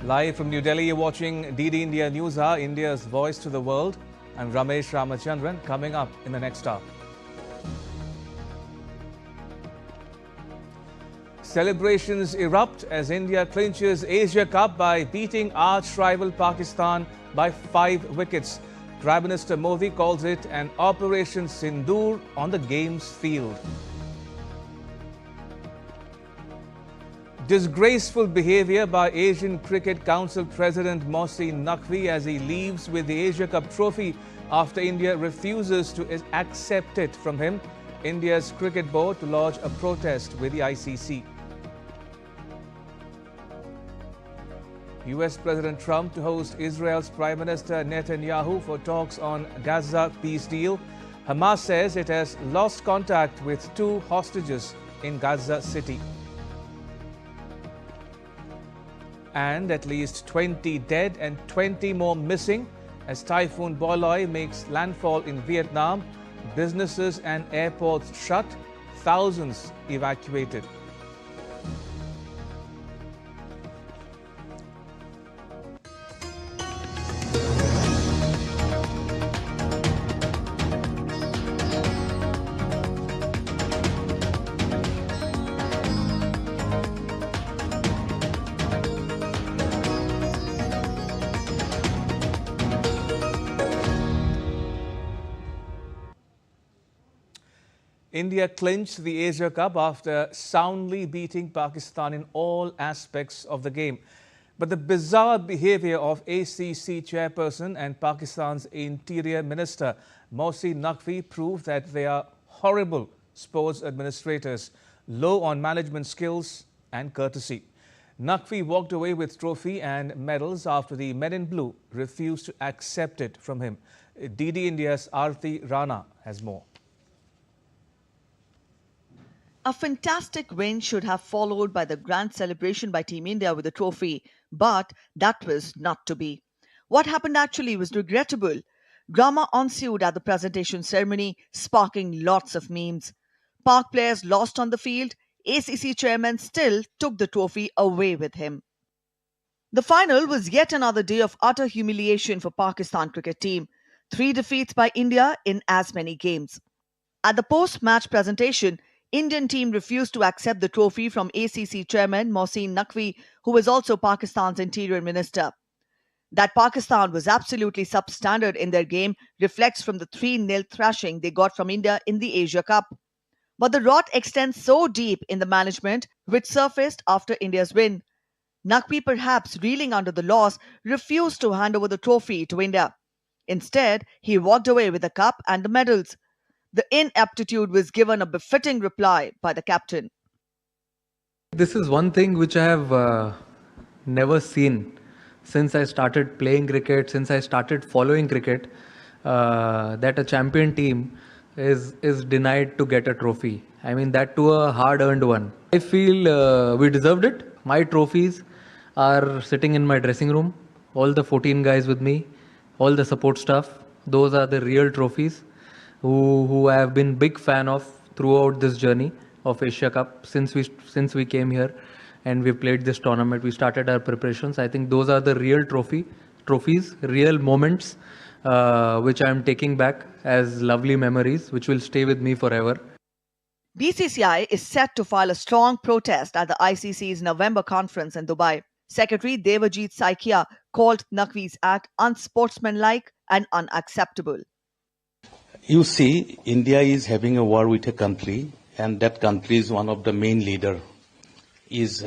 Live from New Delhi, you're watching DD India News Hour, India's voice to the world. I'm Ramesh Ramachandran. Coming up in the next hour. Celebrations erupt as India clinches Asia Cup by beating arch-rival Pakistan by 5 wickets. Prime Minister Modi calls it an Operation Sindur on the game's field. Disgraceful behaviour by Asian Cricket Council President Mohsin Naqvi as he leaves with the Asia Cup trophy after India refuses to accept it from him. India's cricket board to lodge a protest with the ICC. US President Trump to host Israel's Prime Minister Netanyahu for talks on Gaza peace deal. Hamas says it has lost contact with 2 hostages in Gaza City. And at least 20 dead and 20 more missing as Typhoon Buoy makes landfall in Vietnam. Businesses and airports shut, thousands evacuated. India clinched the Asia Cup after soundly beating Pakistan in all aspects of the game. But the bizarre behaviour of ACC chairperson and Pakistan's Interior Minister Mohsin Naqvi proved that they are horrible sports administrators, low on management skills and courtesy. Naqvi walked away with trophy and medals after the men in blue refused to accept it from him. DD India's Aarti Rana has more. A fantastic win should have followed by the grand celebration by Team India with the trophy, but that was not to be. What happened actually was regrettable. Drama ensued at the presentation ceremony, sparking lots of memes. Pak players lost on the field, ACC chairman still took the trophy away with him. The final was yet another day of utter humiliation for Pakistan cricket team. 3 defeats by India in as many games. At the post-match presentation, Indian team refused to accept the trophy from ACC chairman Mohsin Naqvi, who was also Pakistan's interior minister. That Pakistan was absolutely substandard in their game reflects from the 3-0 thrashing they got from India in the Asia Cup. But the rot extends so deep in the management, which surfaced after India's win. Naqvi, perhaps reeling under the loss, refused to hand over the trophy to India. Instead, he walked away with the cup and the medals. The ineptitude was given a befitting reply by the captain. This is one thing which I have never seen since I started playing cricket, since I started following cricket, that a champion team is denied to get a trophy. I mean, that too a hard-earned one. I feel we deserved it. My trophies are sitting in my dressing room. All the 14 guys with me, all the support staff, those are the real trophies. Who I have been big fan of throughout this journey of Asia Cup since we came here and we played this tournament. We started our preparations. I think those are the real trophies, real moments, which I am taking back as lovely memories, which will stay with me forever. BCCI is set to file a strong protest at the ICC's November conference in Dubai. Secretary Devajit Saikia called Naqvi's act unsportsmanlike and unacceptable. You see, India is having a war with a country, and that country is one of the main leader, is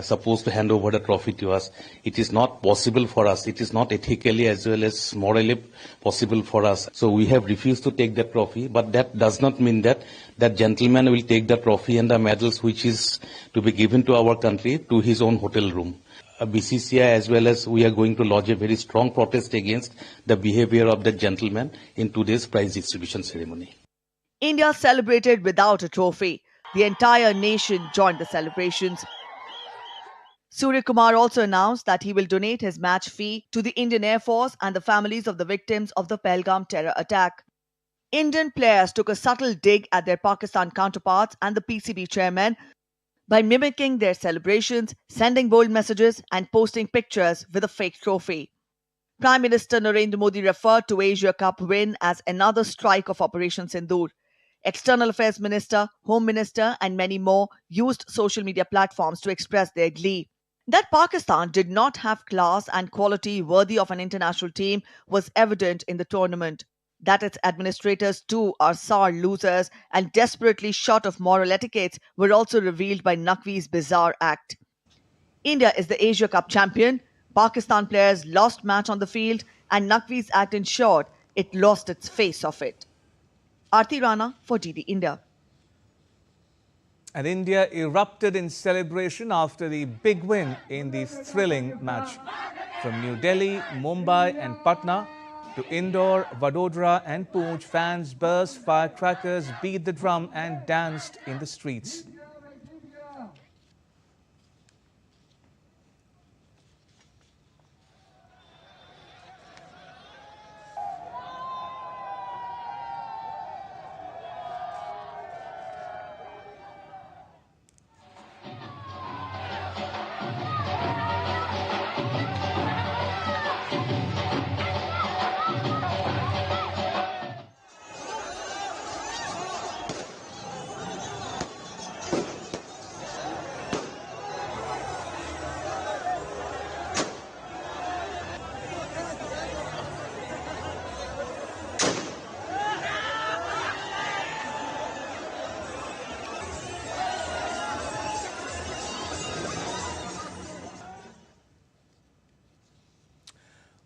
supposed to hand over the trophy to us. It is not possible for us. It is not ethically as well as morally possible for us. So we have refused to take the trophy, but that does not mean that that gentleman will take the trophy and the medals which is to be given to our country to his own hotel room. BCCI as well as we are going to lodge a very strong protest against the behavior of the gentleman in today's prize distribution ceremony. India celebrated without a trophy. The entire nation joined the celebrations. Surya Kumar also announced that he will donate his match fee to the Indian Air Force and the families of the victims of the Pahalgam terror attack. Indian players took a subtle dig at their Pakistan counterparts and the PCB chairman. by mimicking their celebrations, sending bold messages, and posting pictures with a fake trophy. Prime Minister Narendra Modi referred to Asia Cup win as another strike of Operation Sindur. External Affairs Minister, Home Minister, and many more used social media platforms to express their glee. That Pakistan did not have class and quality worthy of an international team was evident in the tournament. That its administrators too are sour losers and desperately short of moral etiquettes were also revealed by Naqvi's bizarre act. India is the Asia Cup champion. Pakistan players lost match on the field, and Naqvi's act ensured it lost its face of it. Aarti Rana for DD India. And India erupted in celebration after the big win in the thrilling match. From New Delhi, Mumbai and Patna to Indore, Vadodara and Poonch, fans burst firecrackers, beat the drum and danced in the streets.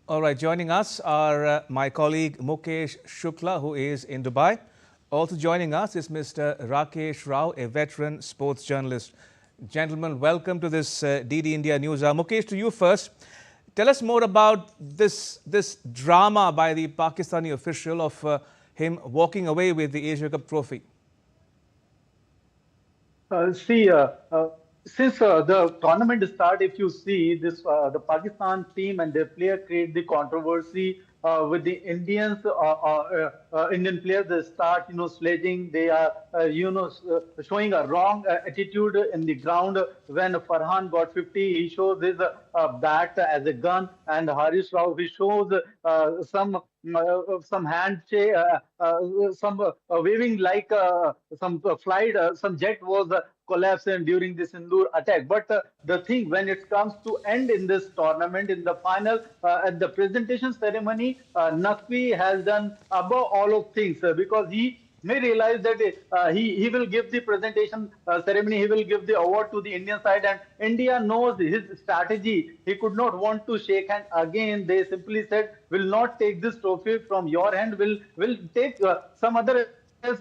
All right, joining us are my colleague Mukesh Shukla, who is in Dubai. Also joining us is Mr. Rakesh Rao, a veteran sports journalist. Gentlemen, welcome to this DD India News Hour. Mukesh, to you first. Tell us more about this drama by the Pakistani official of him walking away with the Asia Cup trophy. Since the tournament start, if you see this, the Pakistan team and their player create the controversy with the Indians. Indian players they start, sledging. They are, showing a wrong attitude in the ground. When Farhan got 50, he shows his bat as a gun, and Harish Rao he shows some handshake, some waving like some flight, some jet was collapsing during this Sindur attack. But the thing when it comes to end in this tournament, in the final, at the presentation ceremony, Naqvi has done above all of things because he may realize that he will give the presentation ceremony, he will give the award to the Indian side, and India knows his strategy. He could not want to shake hand again. They simply said, "Will not take this trophy from your hand. Will take some other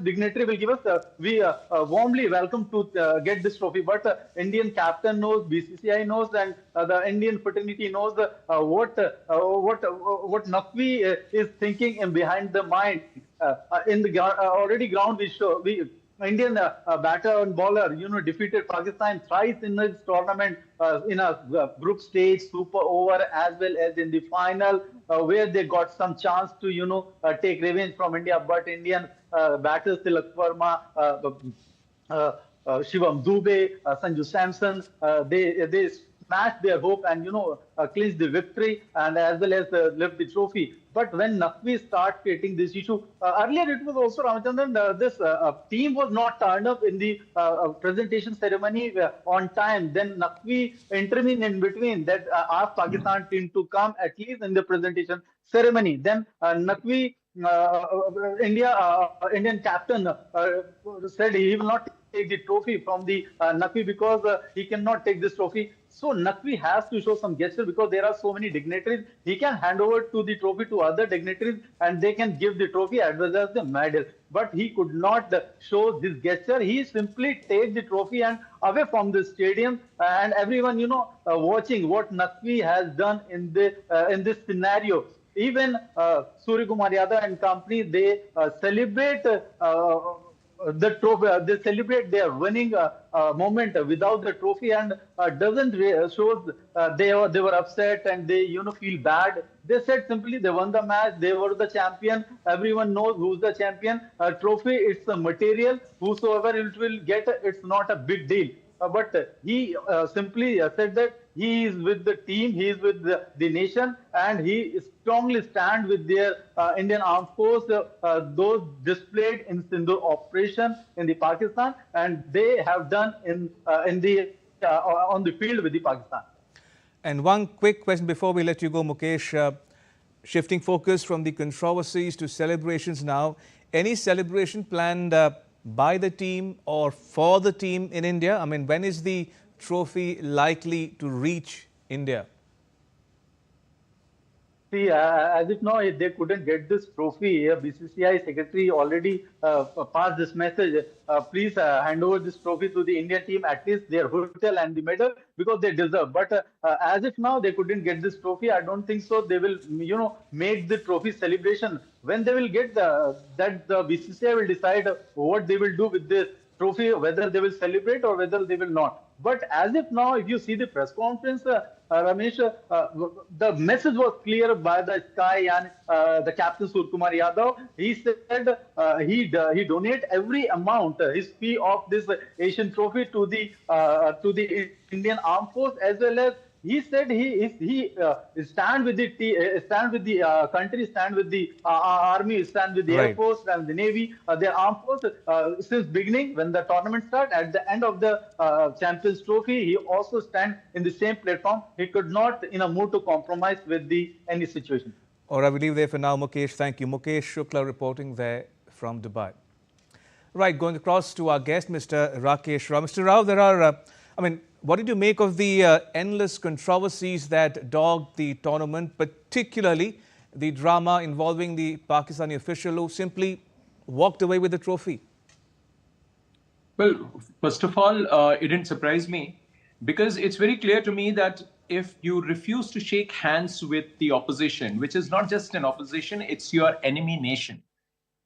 dignitary will give us. We warmly welcome to get this trophy." But Indian captain knows, BCCI knows, and the Indian fraternity knows what Naqvi is thinking in behind the mind. In the already ground, we Indian batter and bowler, defeated Pakistan thrice in this tournament in a group stage, super over, as well as in the final, where they got some chance to, take revenge from India. But Indian batters Tilak Verma, Shivam Dubey, Sanju Samson, they smashed their hope and clinched the victory and as well as left the trophy. But when Naqvi start creating this issue, earlier it was also Ramachandran, this team was not turned up in the presentation ceremony on time. Then Naqvi intervened in between that asked Pakistan team to come at least in the presentation ceremony. Then Naqvi, Indian captain said he will not take the trophy from the Naqvi because he cannot take this trophy. So Naqvi has to show some gesture because there are so many dignitaries. He can hand over to the trophy to other dignitaries and they can give the trophy as well as the medal. But he could not show this gesture. He simply take the trophy and away from the stadium, and everyone watching what Naqvi has done in this scenario. Even Surya Kumar Yadav and company, they celebrate the trophy. They celebrate their winning moment without the trophy, and doesn't shows they were upset and they feel bad. They said simply they won the match. They were the champion. Everyone knows who's the champion. Trophy, it's a material. Whosoever it will get, it's not a big deal. but he simply said that he is with the team, he is with the nation, and he strongly stands with their Indian Armed Force, those displayed in Sindur operation in the Pakistan, and they have done in the on the field with the Pakistan. And one quick question before we let you go, Mukesh. Shifting focus from the controversies to celebrations now. Any celebration planned by the team or for the team in India? I mean, when is the trophy likely to reach India? See, as if now they couldn't get this trophy, BCCI secretary already passed this message. Please hand over this trophy to the Indian team, at least their hotel and the medal, because they deserve. But as if now they couldn't get this trophy, I don't think so. They will, make the trophy celebration when they will get that. The BCCI will decide what they will do with this trophy, whether they will celebrate or whether they will not. But as if now, if you see the press conference, Ramesh, the message was clear by the Sky and the captain Surkumar Yadav. He said he donate every amount, his fee of this Asian trophy to the Indian Armed Force, as well as he said he stand with the country, stand with the army, stand with the Air Force and the Navy, their armed force since beginning when the tournament started. At the end of the Champions Trophy, he also stand in the same platform. He could not in a mood to compromise with any situation. All right, we leave there for now, Mukesh. Thank you. Mukesh Shukla reporting there from Dubai. Right, going across to our guest, Mr. Rakesh Rao. Mr. Rao, there are, what did you make of the endless controversies that dogged the tournament, particularly the drama involving the Pakistani official who simply walked away with the trophy? Well, first of all, it didn't surprise me because it's very clear to me that if you refuse to shake hands with the opposition, which is not just an opposition, it's your enemy nation.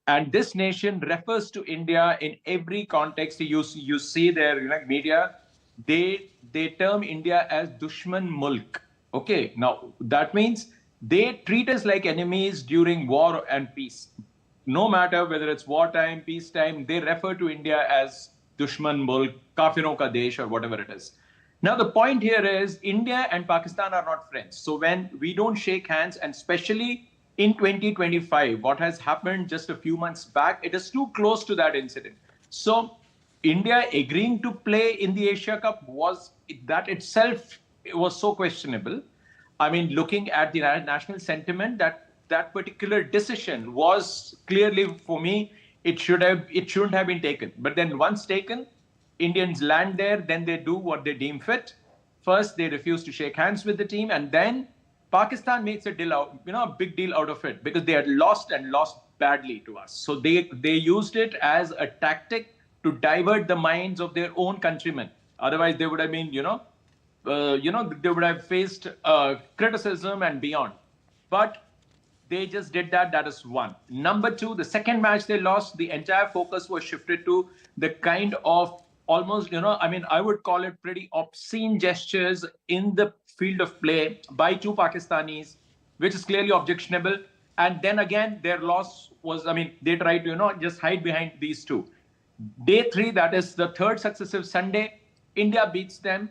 And this nation refers to India in every context. You see their media, they term India as Dushman Mulk. Okay, now that means they treat us like enemies during war and peace. No matter whether it's wartime, peacetime, they refer to India as Dushman Mulk, Kafiron ka Desh, or whatever it is. Now, the point here is India and Pakistan are not friends. So when we don't shake hands, and especially in 2025, what has happened just a few months back, it is too close to that incident. So India agreeing to play in the Asia Cup that itself was so questionable. I mean, looking at the national sentiment, that particular decision was clearly, for me, it shouldn't have been taken. But then once taken, Indians land there, then they do what they deem fit. First, they refuse to shake hands with the team, and then Pakistan makes a big deal out of it because they had lost badly to us. So they used it as a tactic to divert the minds of their own countrymen. Otherwise, they would have been, they would have faced criticism and beyond. But they just did that. That is one. Number two, the second match they lost, the entire focus was shifted to the kind of almost, I would call it pretty obscene gestures in the field of play by two Pakistanis, which is clearly objectionable. And then again, their loss was, they tried to, just hide behind these two. Day three, that is the third successive Sunday, India beats them.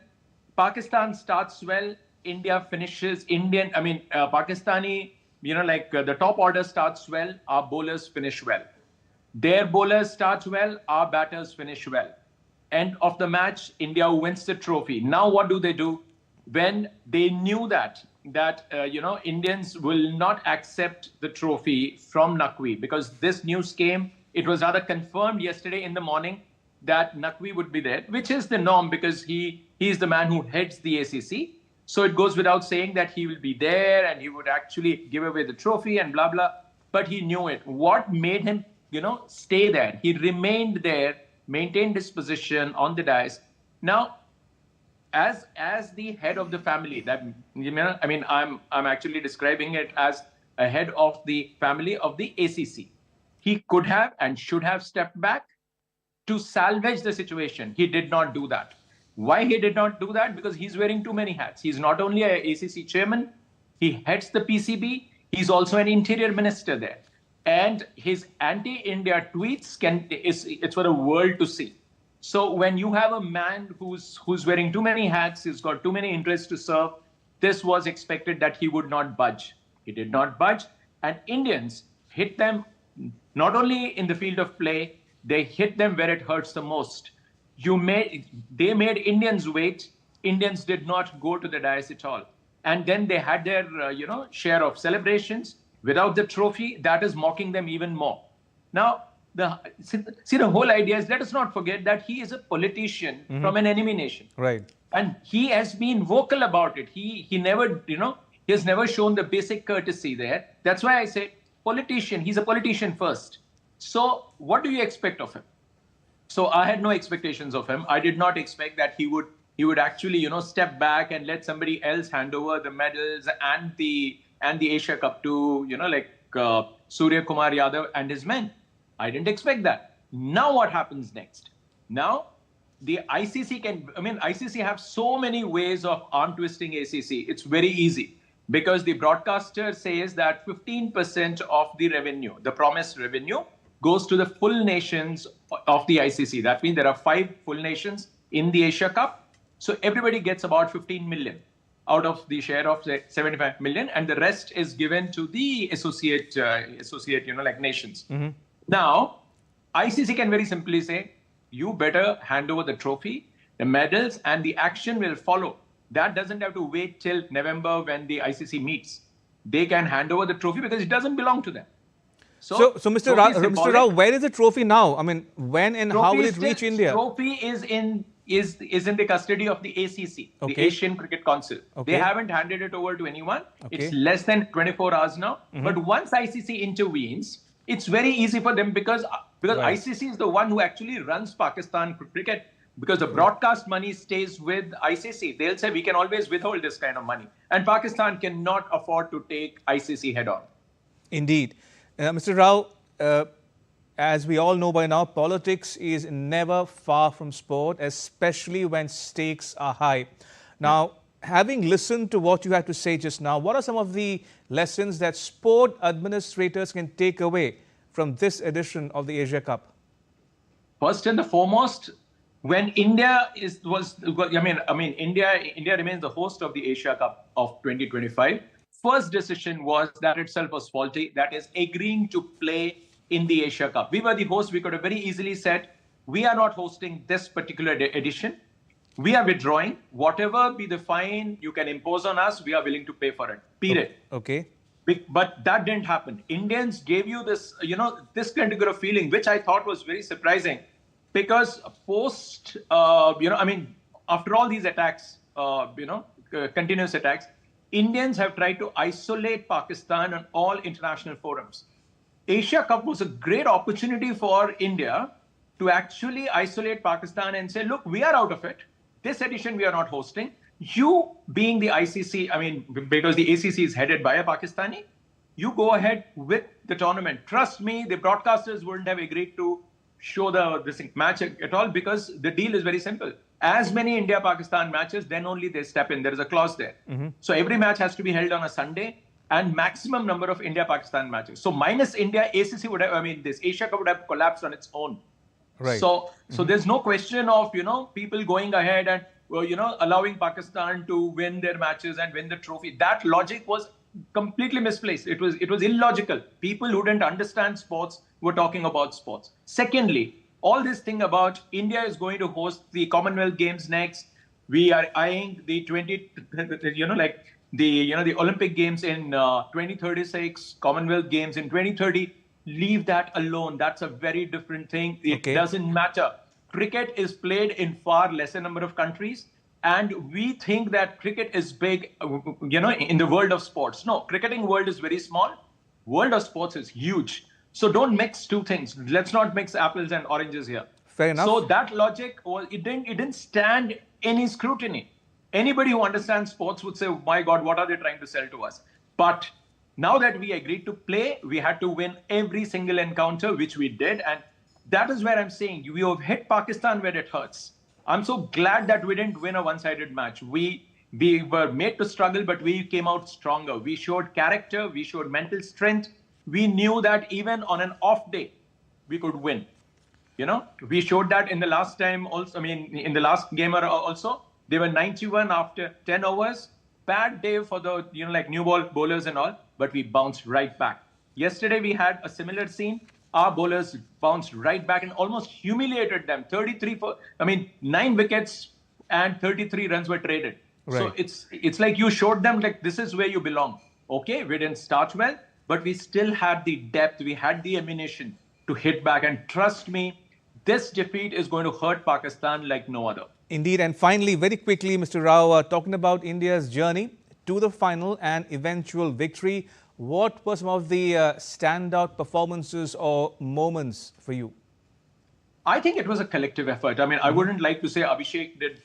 Pakistan starts well. India finishes. Pakistani, the top order starts well. Our bowlers finish well. Their bowlers start well. Our batters finish well. End of the match, India wins the trophy. Now, what do? When they knew that Indians will not accept the trophy from Naqvi, because this news came, it was rather confirmed yesterday in the morning that Naqvi would be there, which is the norm because he is the man who heads the ACC. So it goes without saying that he will be there and he would actually give away the trophy and blah, blah. But he knew it. What made him, stay there? He remained there, maintained his position on the dais. Now, as the head of the family, I'm actually describing it as a head of the family of the ACC. He could have and should have stepped back to salvage the situation. He did not do that. Why he did not do that? Because he's wearing too many hats. He's not only an ACC chairman, he heads the PCB, he's also an interior minister there. And his anti-India tweets it's for the world to see. So when you have a man who's wearing too many hats, he's got too many interests to serve, this was expected that he would not budge. He did not budge, and Indians hit them not only in the field of play, they hit them where it hurts the most. They made Indians wait. Indians did not go to the dais at all, and then they had their share of celebrations without the trophy. That is mocking them even more. Now, the whole idea is, let us not forget that he is a politician from an enemy nation. Right. And he has been vocal about it. He never, he has never shown the basic courtesy there. That's why I say politician, he's a politician first. So what do you expect of him? So I had no expectations of him. I did not expect that he would actually, step back and let somebody else hand over the medals and the Asia Cup to, Surya Kumar Yadav and his men. I didn't expect that. Now what happens next? Now the ICC have so many ways of arm twisting ACC. It's very easy because the broadcaster says that 15% of the revenue, the promised revenue, goes to the full nations of the ICC. That means there are 5 full nations in the Asia Cup. So everybody gets about 15 million out of the share of 75 million, and the rest is given to the associate nations. Mm-hmm. Now, ICC can very simply say, you better hand over the trophy, the medals, and the action will follow. That doesn't have to wait till November when the ICC meets. They can hand over the trophy because it doesn't belong to them. So Mr. Rao, where is the trophy now? I mean, when and how will it reach India? Trophy is in the custody of the ACC, okay, the Asian Cricket Council. Okay. They haven't handed it over to anyone. Okay. It's less than 24 hours now. Mm-hmm. But once ICC intervenes, it's very easy for them because right, ICC is the one who actually runs Pakistan cricket, because the broadcast money stays with ICC. They'll say, we can always withhold this kind of money. And Pakistan cannot afford to take ICC head on. Indeed. Mr. Rao, as we all know by now, politics is never far from sport, especially when stakes are high. Now, having listened to what you had to say just now, what are some of the lessons that sport administrators can take away from this edition of the Asia Cup? First and the foremost, when India India remains the host of the Asia Cup of 2025. First decision was that itself was faulty. That is agreeing to play in the Asia Cup. We were the host. We could have very easily said, we are not hosting this particular edition. We are withdrawing. Whatever be the fine you can impose on us, we are willing to pay for it. Period. Okay. But that didn't happen. Indians gave you this, this kind of feeling, which I thought was very surprising, because after all these attacks, continuous attacks, Indians have tried to isolate Pakistan on all international forums. Asia Cup was a great opportunity for India to actually isolate Pakistan and say, look, we are out of it. This edition we are not hosting. You being the ICC, because the ACC is headed by a Pakistani, you go ahead with the tournament. Trust me, the broadcasters wouldn't have agreed to show this match at all, because the deal is very simple. As many India-Pakistan matches, then only they step in. There is a clause there. Mm-hmm. So every match has to be held on a Sunday, and maximum number of India-Pakistan matches. So minus India, ACC would have, this Asia Cup would have collapsed on its own. Right. So there's no question of, people going ahead and, allowing Pakistan to win their matches and win the trophy. That logic was completely misplaced. It was illogical. People who didn't understand sports were talking about sports. Secondly, all this thing about India is going to host the Commonwealth Games next. We are eyeing the the Olympic Games in 2036, Commonwealth Games in 2030. Leave that alone. That's a very different thing. It doesn't matter. Cricket is played in far lesser number of countries, and we think that cricket is big, in the world of sports. No, cricketing world is very small. World of sports is huge. So don't mix two things. Let's not mix apples and oranges here. Fair enough. So that logic it didn't stand any scrutiny. Anybody who understands sports would say, oh my God, what are they trying to sell to us? But now that we agreed to play, we had to win every single encounter, which we did. And that is where I'm saying we have hit Pakistan where it hurts. I'm so glad that we didn't win a one-sided match. We were made to struggle, but we came out stronger. We showed character. We showed mental strength. We knew that even on an off day, we could win. We showed that in the last time also. I mean, in the last game also, they were 91 after 10 overs. Bad day for the, like new ball bowlers and all, but we bounced right back. Yesterday, we had a similar scene. Our bowlers bounced right back and almost humiliated them. 9 wickets and 33 runs were traded. Right. So it's like you showed them like this is where you belong. Okay, we didn't start well, but we still had the depth, we had the ammunition to hit back. And trust me, this defeat is going to hurt Pakistan like no other. Indeed. And finally, very quickly, Mr. Rao, talking about India's journey to the final and eventual victory, what were some of the standout performances or moments for you? I think it was a collective effort. I mean, I wouldn't like to say Abhishek did,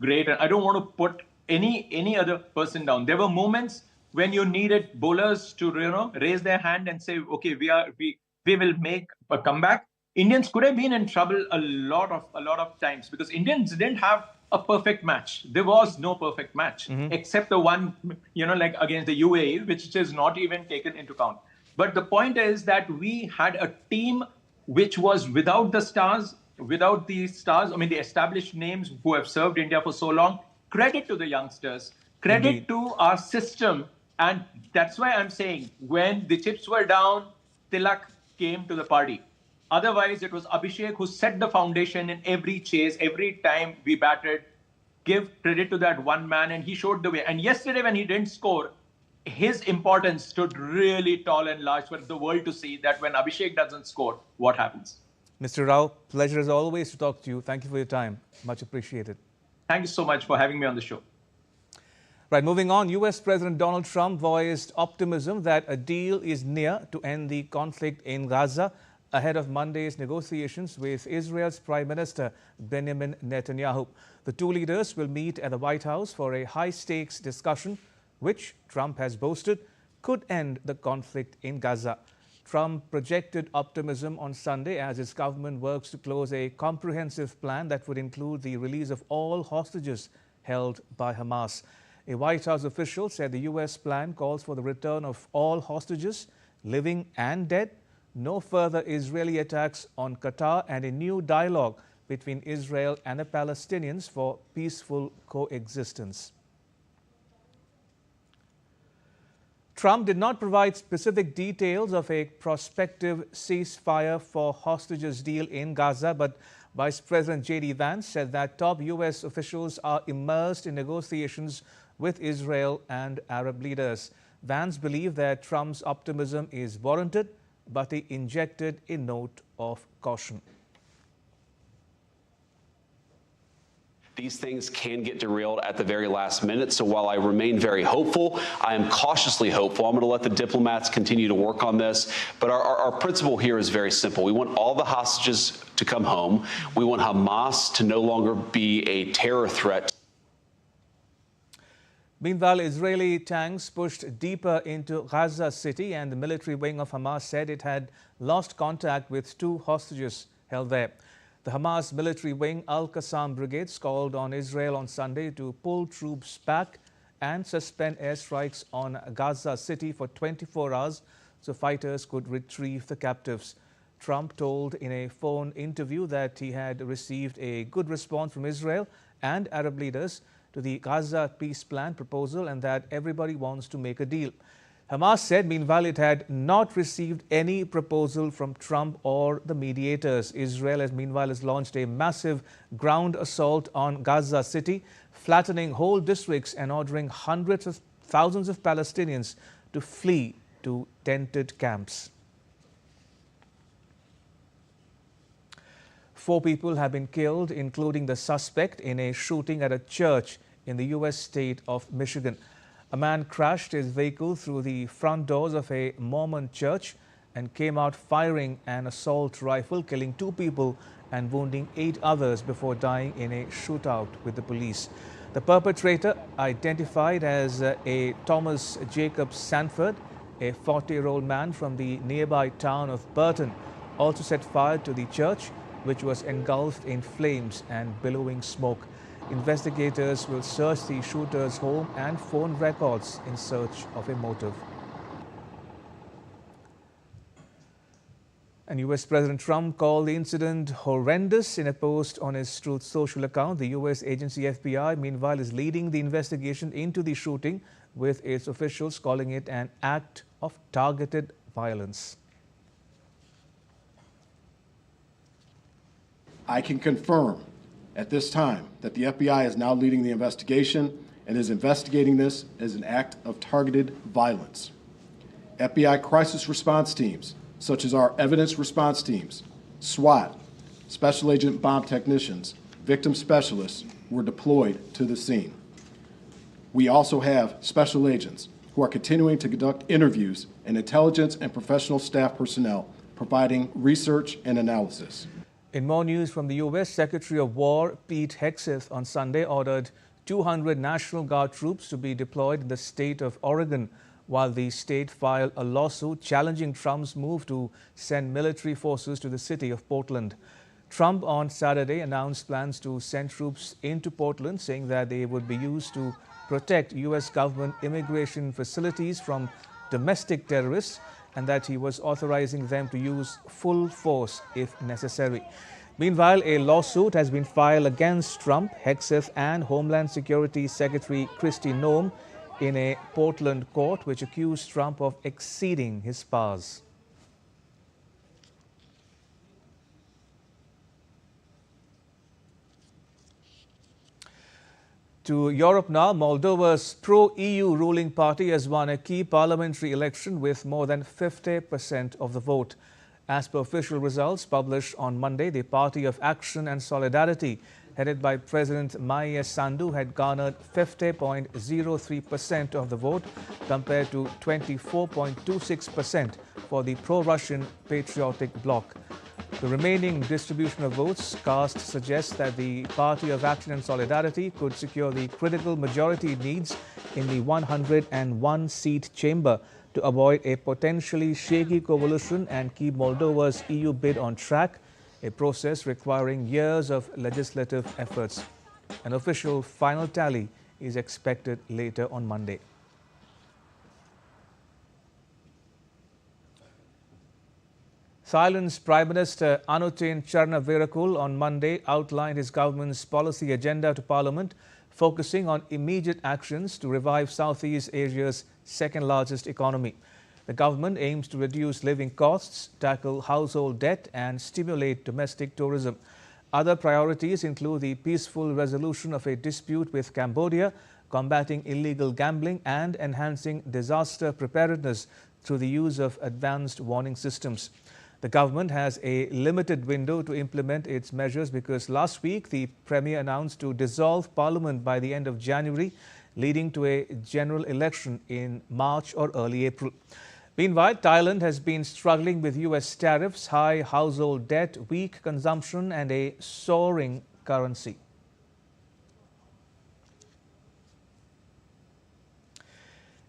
great. And I don't want to put any other person down. There were moments when you needed bowlers to, raise their hand and say, okay, we will make a comeback. Indians could have been in trouble a lot of times because Indians didn't have a perfect match. There was no perfect match except the one, against the UAE, which is not even taken into account. But the point is that we had a team which was without the stars, the established names who have served India for so long. Credit to the youngsters, credit to our system. And that's why I'm saying when the chips were down, Tilak came to the party. Otherwise, it was Abhishek who set the foundation in every chase, every time we batted. Give credit to that one man, and he showed the way. And yesterday, when he didn't score, his importance stood really tall and large for the world to see that when Abhishek doesn't score, what happens? Mr. Rao, pleasure as always to talk to you. Thank you for your time. Much appreciated. Thank you so much for having me on the show. Right, moving on, US President Donald Trump voiced optimism that a deal is near to end the conflict in Gaza ahead of Monday's negotiations with Israel's Prime Minister Benjamin Netanyahu. The two leaders will meet at the White House for a high-stakes discussion, which Trump has boasted could end the conflict in Gaza. Trump projected optimism on Sunday as his government works to close a comprehensive plan that would include the release of all hostages held by Hamas. A White House official said the U.S. plan calls for the return of all hostages, living and dead, no further Israeli attacks on Qatar, and a new dialogue between Israel and the Palestinians for peaceful coexistence. Trump did not provide specific details of a prospective ceasefire for hostages deal in Gaza, but Vice President J.D. Vance said that top U.S. officials are immersed in negotiations with Israel and Arab leaders. Vance believed that Trump's optimism is warranted, but he injected a note of caution. These things can get derailed at the very last minute. So while I remain very hopeful, I am cautiously hopeful. I'm going to let the diplomats continue to work on this. But our principle here is very simple. We want all the hostages to come home. We want Hamas to no longer be a terror threat. Meanwhile, Israeli tanks pushed deeper into Gaza City, and the military wing of Hamas said it had lost contact with two hostages held there. The Hamas military wing Al-Qassam brigades called on Israel on Sunday to pull troops back and suspend airstrikes on Gaza City for 24 hours so fighters could retrieve the captives. Trump told in a phone interview that he had received a good response from Israel and Arab leaders to the Gaza peace plan proposal and that everybody wants to make a deal. Hamas said, meanwhile, it had not received any proposal from Trump or the mediators. Israel, meanwhile, has launched a massive ground assault on Gaza City, flattening whole districts and ordering hundreds of thousands of Palestinians to flee to tented camps. 4 people have been killed, including the suspect in a shooting at a church in the U.S. state of Michigan. A man crashed his vehicle through the front doors of a Mormon church and came out firing an assault rifle, killing 2 people and wounding 8 others before dying in a shootout with the police. The perpetrator, identified as a Thomas Jacob Sanford, a 40-year-old man from the nearby town of Burton, also set fire to the church, which was engulfed in flames and billowing smoke. Investigators will search the shooter's home and phone records in search of a motive. And US President Trump called the incident horrendous in a post on his Truth Social account. The US agency FBI, meanwhile, is leading the investigation into the shooting, with its officials calling it an act of targeted violence. I can confirm at this time that the FBI is now leading the investigation and is investigating this as an act of targeted violence. FBI crisis response teams, such as our evidence response teams, SWAT, Special Agent Bomb Technicians, victim specialists, were deployed to the scene. We also have special agents who are continuing to conduct interviews and intelligence and professional staff personnel providing research and analysis. In more news from the U.S., Secretary of War Pete Hegseth on Sunday ordered 200 National Guard troops to be deployed in the state of Oregon, while the state filed a lawsuit challenging Trump's move to send military forces to the city of Portland. Trump on Saturday announced plans to send troops into Portland, saying that they would be used to protect U.S. government immigration facilities from domestic terrorists, and that he was authorizing them to use full force if necessary. Meanwhile, a lawsuit has been filed against Trump, Hegseth, and Homeland Security Secretary Kristi Noem in a Portland court, which accused Trump of exceeding his powers. To Europe now, Moldova's pro-EU ruling party has won a key parliamentary election with more than 50% of the vote. As per official results published on Monday, the Party of Action and Solidarity, headed by President Maia Sandu, had garnered 50.03% of the vote compared to 24.26% for the pro-Russian Patriotic Bloc. The remaining distribution of votes cast suggests that the Party of Action and Solidarity could secure the critical majority it needs in the 101-seat chamber to avoid a potentially shaky coalition and keep Moldova's EU bid on track, a process requiring years of legislative efforts. An official final tally is expected later on Monday. Thailand's Prime Minister Anutin Charnvirakul on Monday outlined his government's policy agenda to Parliament, focusing on immediate actions to revive Southeast Asia's second-largest economy. The government aims to reduce living costs, tackle household debt and stimulate domestic tourism. Other priorities include the peaceful resolution of a dispute with Cambodia, combating illegal gambling and enhancing disaster preparedness through the use of advanced warning systems. The government has a limited window to implement its measures because last week the Premier announced to dissolve Parliament by the end of January, leading to a general election in March or early April. Meanwhile, Thailand has been struggling with US tariffs, high household debt, weak consumption and a soaring currency.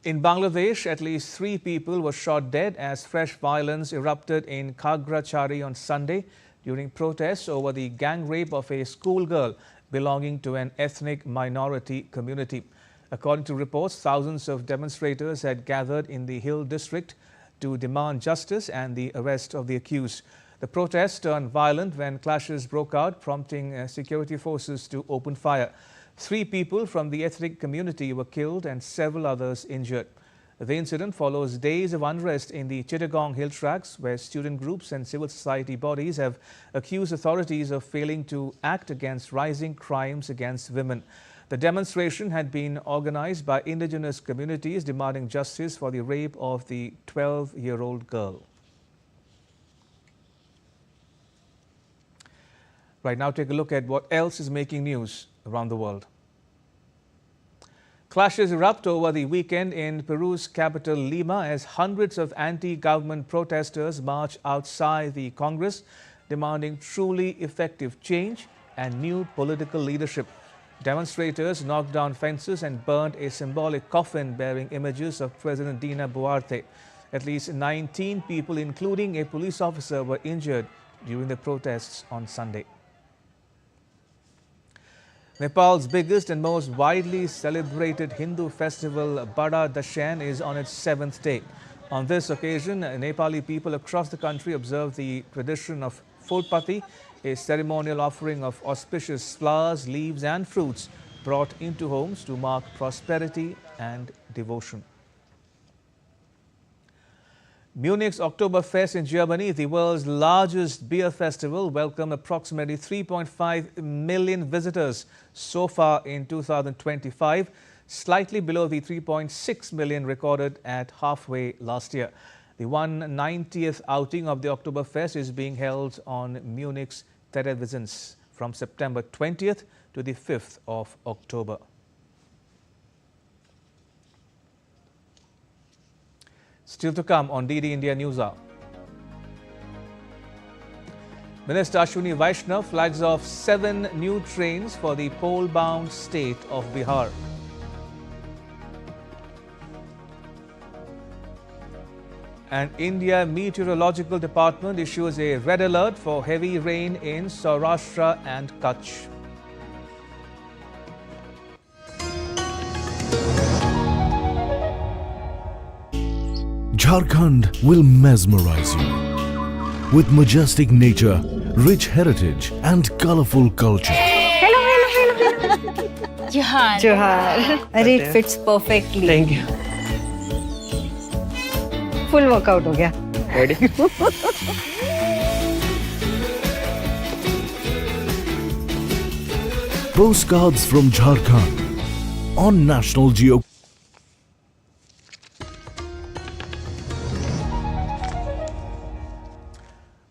In Bangladesh, at least 3 people were shot dead as fresh violence erupted in Khagrachari on Sunday during protests over the gang rape of a schoolgirl belonging to an ethnic minority community. According to reports, thousands of demonstrators had gathered in the Hill district to demand justice and the arrest of the accused. The protests turned violent when clashes broke out, prompting security forces to open fire. 3 people from the ethnic community were killed and several others injured. The incident follows days of unrest in the Chittagong Hill Tracts, where student groups and civil society bodies have accused authorities of failing to act against rising crimes against women. The demonstration had been organized by indigenous communities demanding justice for the rape of the 12-year-old girl. Right now, take a look at what else is making news around the world. Clashes erupt over the weekend in Peru's capital Lima as hundreds of anti-government protesters march outside the Congress, demanding truly effective change and new political leadership. Demonstrators knocked down fences and burned a symbolic coffin bearing images of President Dina Boluarte. At least 19 people, including a police officer, were injured during the protests on Sunday. Nepal's biggest and most widely celebrated Hindu festival, Doordarshan, is on its 7th day. On this occasion, Nepali people across the country observed the tradition of Phulpati, a ceremonial offering of auspicious flowers, leaves and fruits brought into homes to mark prosperity and devotion. Munich's Oktoberfest in Germany, the world's largest beer festival, welcomed approximately 3.5 million visitors so far in 2025, slightly below the 3.6 million recorded at halfway last year. The 190th outing of the Oktoberfest is being held on Munich's Theresienwiese from September 20th to the 5th of October. Still to come on DD India News Hour. Minister Ashwini Vaishnav flags off 7 new trains for the pole-bound state of Bihar. And India Meteorological Department issues a red alert for heavy rain in Saurashtra and Kutch. Jharkhand will mesmerize you with majestic nature, rich heritage and colorful culture. Hello. Johar. It fits perfectly. Thank you. Full workout हो गया. Ready? Postcards from Jharkhand on National Geo.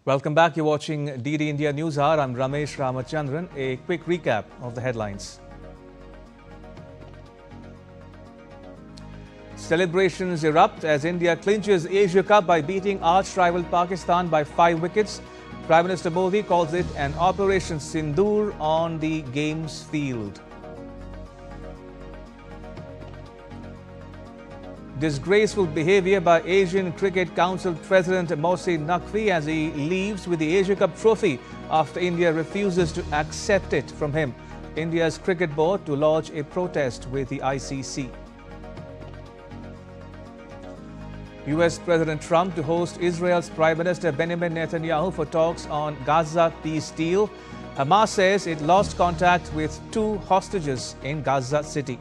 Welcome back. You're watching DD India News Hour. I'm Ramesh Ramachandran. A quick recap of the headlines. Celebrations erupt as India clinches Asia Cup by beating arch-rival Pakistan by 5 wickets. Prime Minister Modi calls it an Operation Sindur on the games field. Disgraceful behaviour by Asian Cricket Council President Mohsin Naqvi as he leaves with the Asia Cup trophy after India refuses to accept it from him. India's cricket board to lodge a protest with the ICC. US President Trump to host Israel's Prime Minister Benjamin Netanyahu for talks on Gaza peace deal. Hamas says it lost contact with 2 hostages in Gaza City.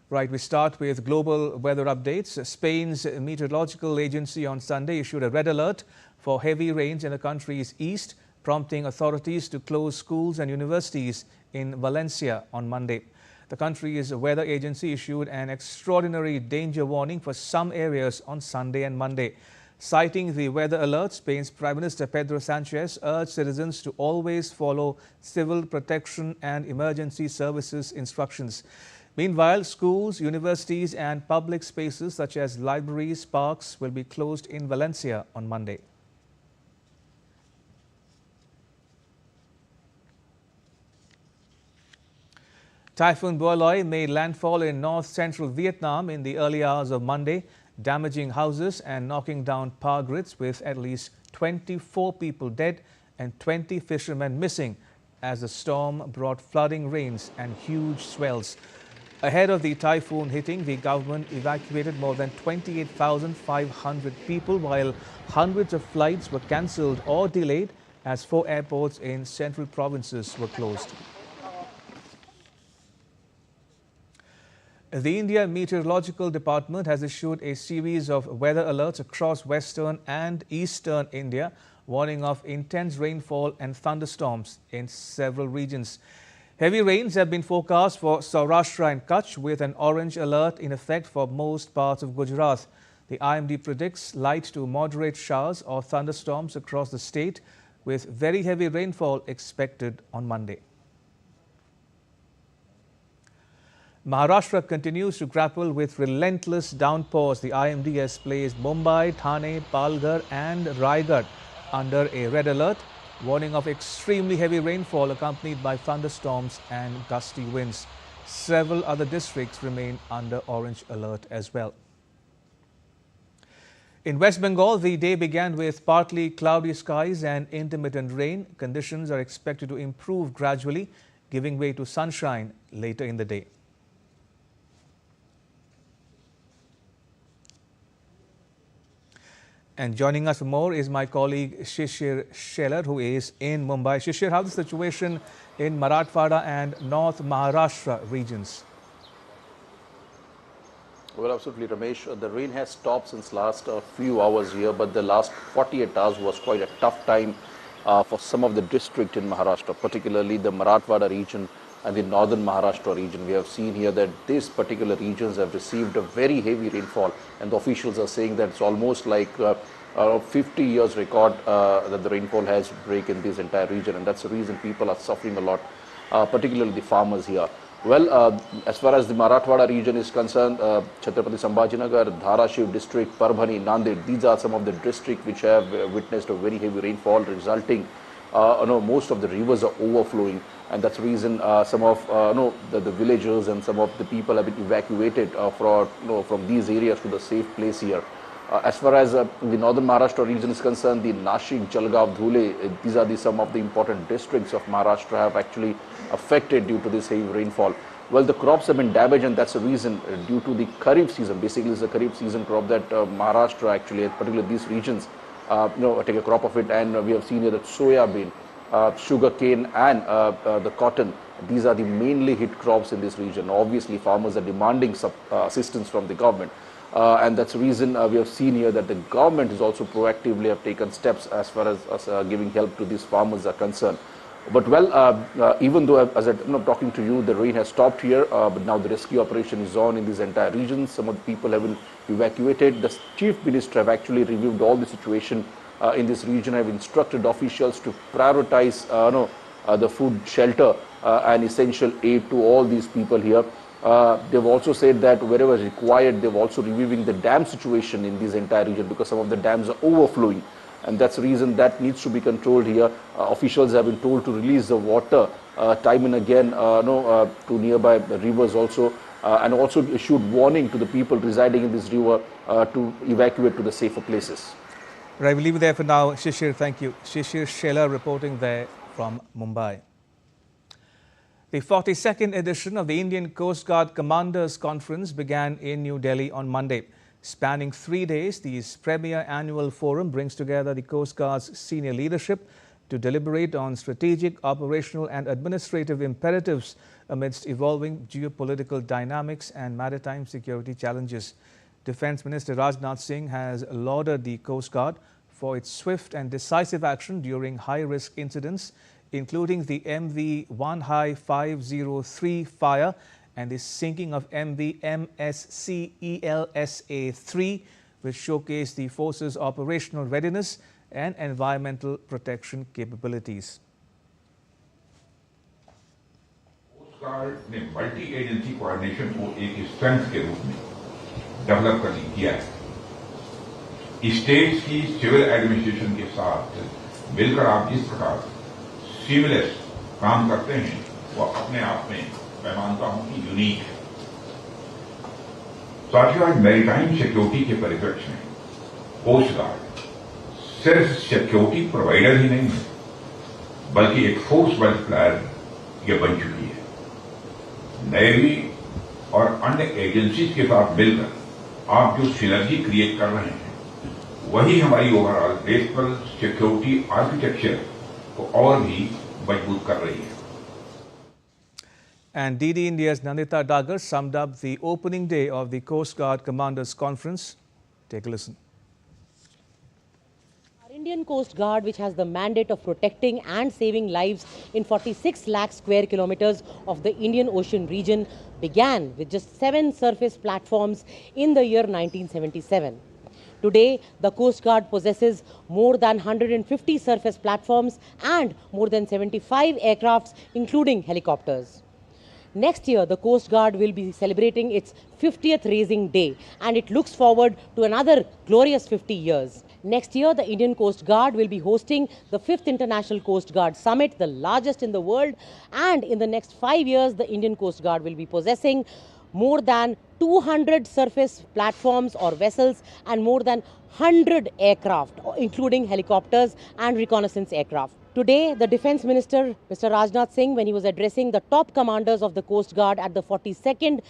Right, we start with global weather updates. Spain's meteorological agency on Sunday issued a red alert for heavy rains in the country's east, prompting authorities to close schools and universities in Valencia on Monday. The country's weather agency issued an extraordinary danger warning for some areas on Sunday and Monday. Citing the weather alert, Spain's Prime Minister Pedro Sanchez urged citizens to always follow civil protection and emergency services instructions. Meanwhile, schools, universities and public spaces such as libraries, parks will be closed in Valencia on Monday. Typhoon Buoy made landfall in north-central Vietnam in the early hours of Monday, damaging houses and knocking down power grids with at least 24 people dead and 20 fishermen missing as the storm brought flooding rains and huge swells. Ahead of the typhoon hitting, the government evacuated more than 28,500 people while hundreds of flights were cancelled or delayed as 4 airports in central provinces were closed. The India Meteorological Department has issued a series of weather alerts across western and eastern India, warning of intense rainfall and thunderstorms in several regions. Heavy rains have been forecast for Saurashtra and Kutch with an orange alert in effect for most parts of Gujarat. The IMD predicts light to moderate showers or thunderstorms across the state with very heavy rainfall expected on Monday. Maharashtra continues to grapple with relentless downpours. The IMD has placed Mumbai, Thane, Palghar and Raigad under a red alert, warning of extremely heavy rainfall accompanied by thunderstorms and gusty winds. Several other districts remain under orange alert as well. In West Bengal, the day began with partly cloudy skies and intermittent rain. Conditions are expected to improve gradually, giving way to sunshine later in the day. And joining us for more is my colleague Shishir Shelar, who is in Mumbai. Shishir, how's the situation in Marathwada and North Maharashtra regions? Well, absolutely, Ramesh. The rain has stopped since last few hours here, but the last 48 hours was quite a tough time for some of the districts in Maharashtra, particularly the Marathwada region and the northern Maharashtra region. We have seen here that these particular regions have received a very heavy rainfall, and the officials are saying that it's almost like 50 years record that the rainfall has break in this entire region, and that's the reason people are suffering a lot, particularly the farmers here. Well, as far as the Marathwada region is concerned, Chhatrapati Sambhajinagar, Dharashiv district, Parbhani, Nanded, these are some of the districts which have witnessed a very heavy rainfall, resulting, most of the rivers are overflowing, and that's the reason some of the villagers and some of the people have been evacuated from these areas to the safe place here. As far as the northern Maharashtra region is concerned, the Nashik, Jalgaon, Dhule, these are some of the important districts of Maharashtra have actually affected due to this heavy rainfall. Well, the crops have been damaged, and that's the reason due to the Kharif season. Basically, it's the Kharif season crop that Maharashtra actually, particularly these regions, take a crop of it, and we have seen here that soya bean, sugarcane, and the cotton. These are the mainly hit crops in this region. Obviously, farmers are demanding assistance from the government. And that's the reason we have seen here that the government is also proactively have taken steps as far as giving help to these farmers are concerned. But well, even though as I'm talking to you, the rain has stopped here, but now the rescue operation is on in this entire region. Some of the people have been evacuated. The chief minister have actually reviewed all the situation in this region, have instructed officials to prioritize the food, shelter, and essential aid to all these people here. They've also said that wherever required, they're also reviewing the dam situation in this entire region, because some of the dams are overflowing, and that's the reason that needs to be controlled here. Officials have been told to release the water time and again to nearby rivers also, and also issued warning to the people residing in this river to evacuate to the safer places. Right, we'll leave it there for now. Shishir, thank you. Shishir Shelar reporting there from Mumbai. The 42nd edition of the Indian Coast Guard Commanders Conference began in New Delhi on Monday. Spanning 3 days, this premier annual forum brings together the Coast Guard's senior leadership to deliberate on strategic, operational and administrative imperatives amidst evolving geopolitical dynamics and maritime security challenges. Defence Minister Rajnath Singh has lauded the Coast Guard for its swift and decisive action during high-risk incidents, including the MV Wanhai 503 fire and the sinking of MV MSC ELSA 3, which showcased the force's operational readiness and environmental protection capabilities. Coast guard ने multi agency coordination को एक strength के रूप में develop किया है। States की civil administration के साथ मिलकर आप जिस प्रकार सीमलेस काम करते हैं, वो अपने आप में मैं मानता हूं कि यूनिक है। साथियों, आज मैरीटाइम सिक्योरिटी के परिप्रेक्ष्य में कोस्ट गार्ड सिर्फ सिक्योरिटी प्रोवाइडर ही नहीं है, बल्कि एक फोर्स मल्टीप्लायर ये बन चुकी है। नेवी और अन्य एजेंसीज के साथ मिलकर आप जो सिनर्जी क्रिएट कर रहे हैं, वही हमारी ओवरऑल नेशनल सिक्योरिटी आर्किटेक्चर को और भी मजबूत कर रही है। And DD India's Nandita Dagar summed up the opening day of the Coast Guard Commanders Conference. Take a listen. Our Indian Coast Guard, which has the mandate of protecting and saving lives in 46 lakh square kilometers of the Indian Ocean region, began with just 7 surface platforms in the year 1977. Today, the Coast Guard possesses more than 150 surface platforms and more than 75 aircrafts, including helicopters. Next year, the Coast Guard will be celebrating its 50th Raising Day, and it looks forward to another glorious 50 years. Next year, the Indian Coast Guard will be hosting the 5th International Coast Guard Summit, the largest in the world, and in the next 5 years, the Indian Coast Guard will be possessing more than 200 surface platforms or vessels and more than 100 aircraft, including helicopters and reconnaissance aircraft. Today, the Defence Minister, Mr. Rajnath Singh, when he was addressing the top commanders of the Coast Guard at the 42nd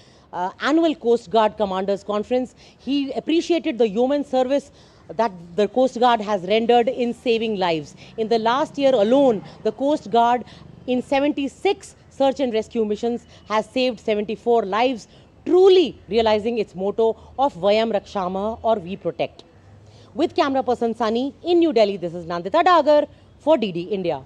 Annual Coast Guard Commanders Conference, he appreciated the yeoman service that the Coast Guard has rendered in saving lives. In the last year alone, the Coast Guard in 76 search and rescue missions has saved 74 lives, truly realizing its motto of Vayam Rakshama, or we protect. With camera person Sunny in New Delhi, this is Nandita Dagar for DD India.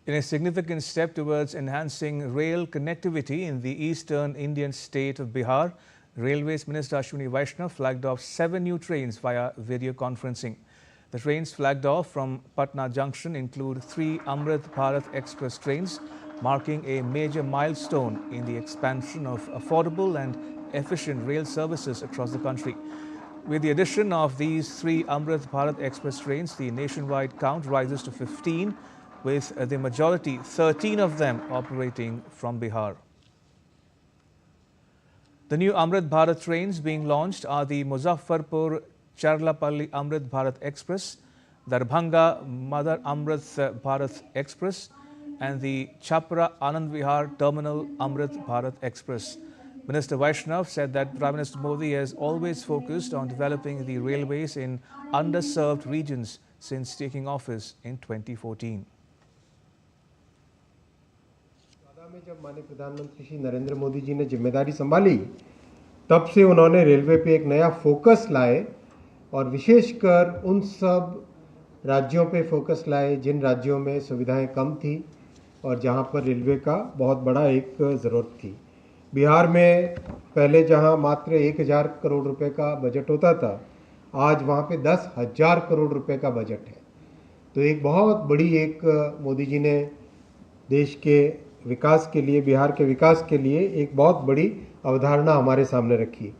In a significant step towards enhancing rail connectivity in the eastern Indian state of Bihar, Railways Minister Ashwini Vaishnav flagged off 7 new trains via video conferencing. The trains flagged off from Patna Junction include 3 Amrit Bharat Express trains, marking a major milestone in the expansion of affordable and efficient rail services across the country. With the addition of these 3 Amrit Bharat Express trains, the nationwide count rises to 15, with the majority, 13 of them, operating from Bihar. The new Amrit Bharat trains being launched are the Muzaffarpur Charlapalli Amrit Bharat Express, Darbhanga Mother Amrit Bharat Express, and the Chhapra Anand Vihar Terminal Amrit Bharat Express. Minister Vaishnav said that Prime Minister Modi has always focused on developing the railways in underserved regions since taking office in 2014. में जब माननीय प्रधानमंत्री श्री नरेंद्र मोदी जी ने जिम्मेदारी संभाली, तब से उन्होंने रेलवे पे एक नया फोकस लाए और विशेषकर उन सब राज्यों पे फोकस लाए जिन राज्यों में सुविधाएं कम थी और जहां पर रेलवे का बहुत बड़ा एक ज़रूरत थी। बिहार में पहले जहां मात्र 1000 करोड़ रुपए का बजट होता था, आज वहां पे 10,000 करोड़ रुपए का बजट है। तो एक बहुत बड़ी एक मोदी जी ने देश के विकास के लिए, बिहार के विकास के लिए एक बहुत बड़ी अवधारणा हमारे सामने रखी।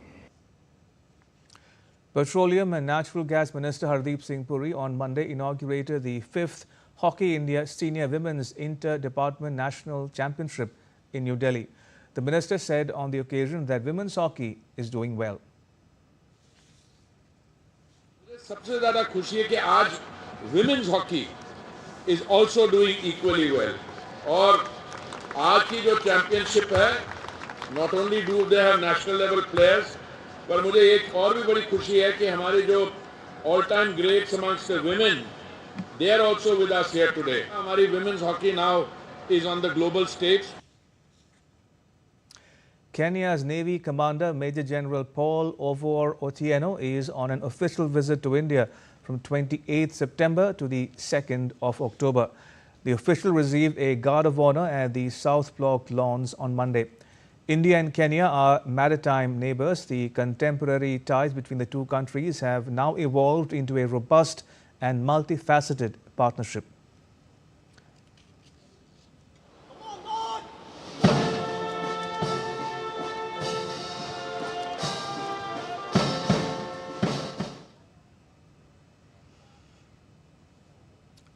Petroleum and Natural Gas Minister Hardeep Singh Puri on Monday inaugurated the 5th Hockey India Senior Women's Inter-Department National Championship in New Delhi. The minister said on the occasion that women's hockey is doing well. सबसे ज़्यादा खुशी है कि आज women's hockey is also doing equally well. और आज की जो चैंपियनशिप है, not only do they have national level players, पर मुझे एक और भी बड़ी खुशी है कि हमारे जो all time greats amongst the women, they are also with us here today. हमारी women's hockey now is on the global stage. Kenya's Navy Commander Major General Paul Ovor Otieno is on an official visit to India from 28th September to the 2nd of October. The official received a guard of honor at the South Block lawns on Monday. India and Kenya are maritime neighbors. The contemporary ties between the two countries have now evolved into a robust and multifaceted partnership.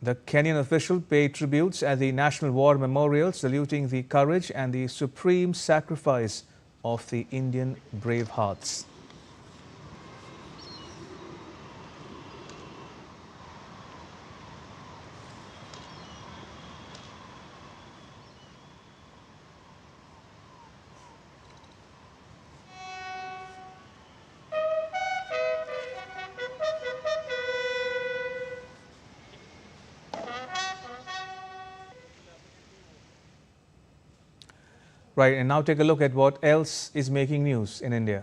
The Kenyan official paid tributes at the National War Memorial, saluting the courage and the supreme sacrifice of the Indian bravehearts. Right, and now take a look at what else is making news in India.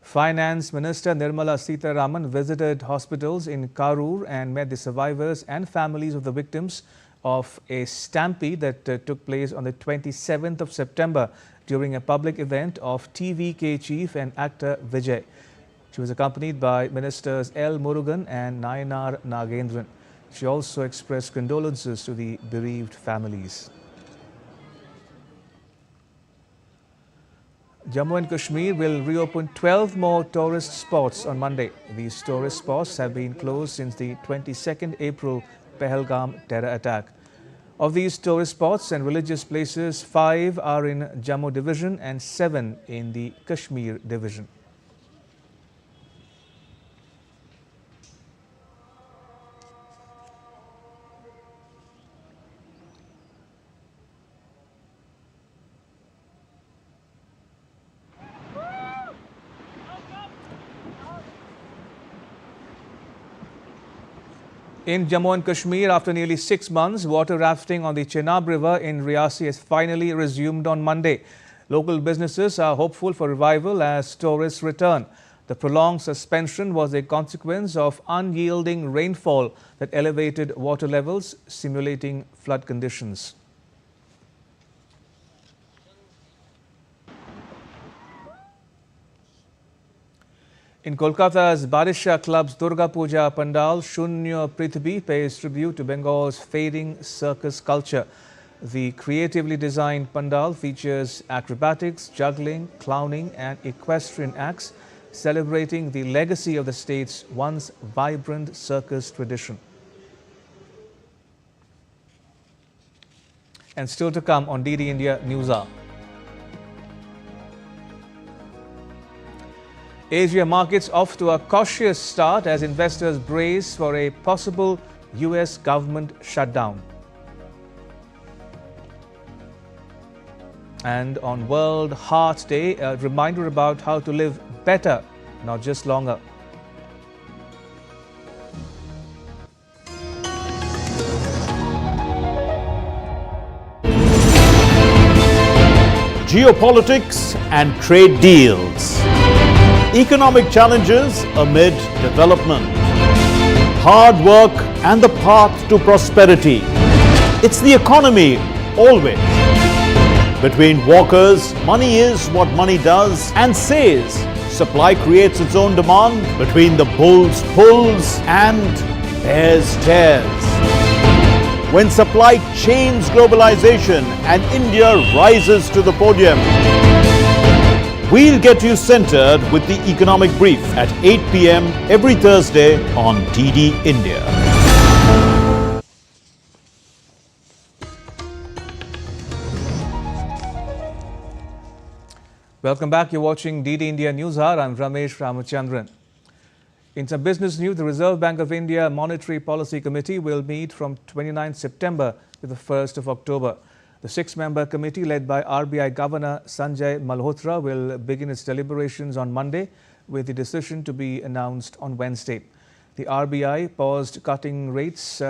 Finance Minister Nirmala Sitharaman visited hospitals in Karur and met the survivors and families of the victims of a stampede that took place on the 27th of September during a public event of TVK chief and actor Vijay. She was accompanied by Ministers L. Murugan and Nayanar Nagendran. She also expressed condolences to the bereaved families. Jammu and Kashmir will reopen 12 more tourist spots on Monday. These tourist spots have been closed since the 22nd April Pahalgam terror attack. Of these tourist spots and religious places, 5 are in Jammu division and 7 in the Kashmir division. In Jammu and Kashmir, after nearly 6 months, water rafting on the Chenab River in Riyasi has finally resumed on Monday. Local businesses are hopeful for revival as tourists return. The prolonged suspension was a consequence of unyielding rainfall that elevated water levels, simulating flood conditions. In Kolkata's Barisha Club's Durga Puja Pandal, Shunya Prithvi pays tribute to Bengal's fading circus culture. The creatively designed pandal features acrobatics, juggling, clowning and equestrian acts, celebrating the legacy of the state's once vibrant circus tradition. And still to come on DD India News Hour. Asia markets off to a cautious start as investors brace for a possible US government shutdown. And on World Heart Day, a reminder about how to live better, not just longer. Geopolitics and trade deals. Economic challenges amid development. Hard work and the path to prosperity. It's the economy always. Between walkers, money is what money does and says. Supply creates its own demand. Between the bulls pulls and bears tears. When supply chains globalization and India rises to the podium. We'll get you centered with the Economic Brief at 8 p.m. every Thursday on DD India. Welcome back. You're watching DD India News Hour. I'm Ramesh Ramachandran. In some business news, the Reserve Bank of India Monetary Policy Committee will meet from 29 September to the 1st of October. The 6-member committee led by RBI Governor Sanjay Malhotra will begin its deliberations on Monday, with the decision to be announced on Wednesday. The RBI paused cutting rates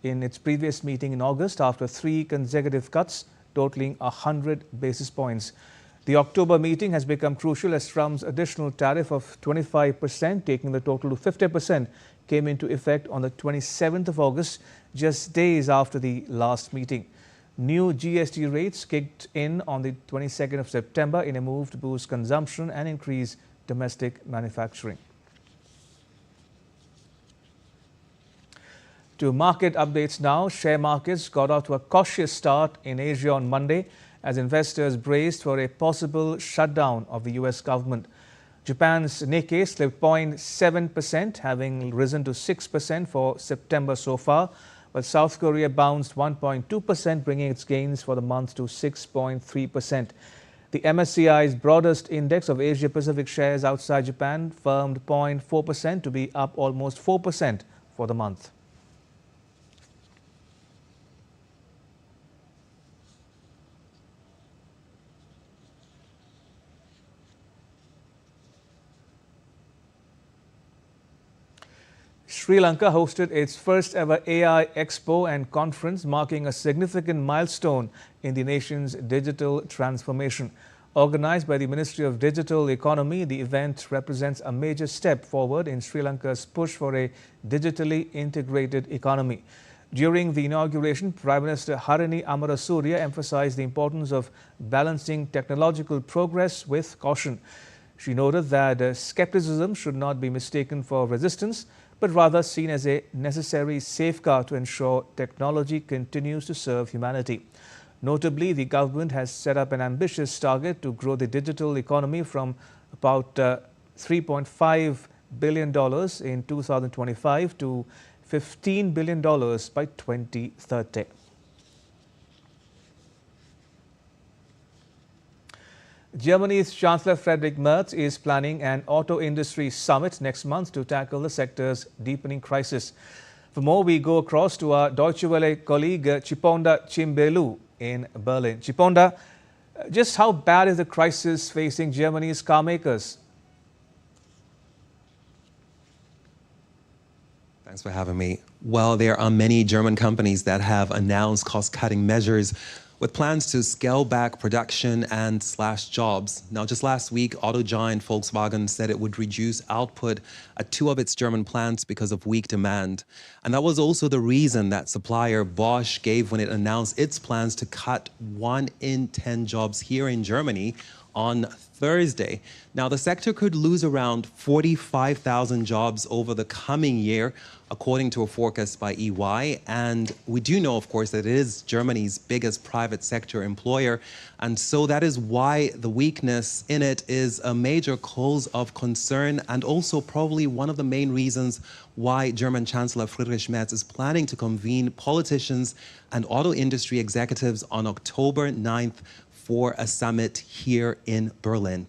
in its previous meeting in August after 3 consecutive cuts totaling 100 basis points. The October meeting has become crucial as Trump's additional tariff of 25%, taking the total to 50%, came into effect on the 27th of August, just days after the last meeting. New GST rates kicked in on the 22nd of September in a move to boost consumption and increase domestic manufacturing. To market updates now, share markets got off to a cautious start in Asia on Monday as investors braced for a possible shutdown of the US government. Japan's Nikkei slipped 0.7%, having risen to 6% for September so far, while South Korea bounced 1.2%, bringing its gains for the month to 6.3%. The MSCI's broadest index of Asia-Pacific shares outside Japan firmed 0.4% to be up almost 4% for the month. Sri Lanka hosted its first ever AI Expo and conference, marking a significant milestone in the nation's digital transformation. Organized by the Ministry of Digital Economy, the event represents a major step forward in Sri Lanka's push for a digitally integrated economy. During the inauguration, Prime Minister Harini Amarasuriya emphasized the importance of balancing technological progress with caution. She noted that skepticism should not be mistaken for resistance, but rather seen as a necessary safeguard to ensure technology continues to serve humanity. Notably, the government has set up an ambitious target to grow the digital economy from about $3.5 billion in 2025 to $15 billion by 2030. Germany's Chancellor Friedrich Merz is planning an auto industry summit next month to tackle the sector's deepening crisis. For more, we go across to our Deutsche Welle colleague Chiponda Chimbelu in Berlin. Chiponda, just how bad is the crisis facing Germany's car makers? Thanks for having me. Well, there are many German companies that have announced cost-cutting measures with plans to scale back production and slash jobs. Now, just last week, auto giant Volkswagen said it would reduce output at 2 of its German plants because of weak demand. And that was also the reason that supplier Bosch gave when it announced its plans to cut 1 in 10 jobs here in Germany on Thursday. Now, the sector could lose around 45,000 jobs over the coming year, according to a forecast by EY. And we do know, of course, that it is Germany's biggest private sector employer. And so that is why the weakness in it is a major cause of concern, and also probably one of the main reasons why German Chancellor Friedrich Merz is planning to convene politicians and auto industry executives on October 9th for a summit here in Berlin.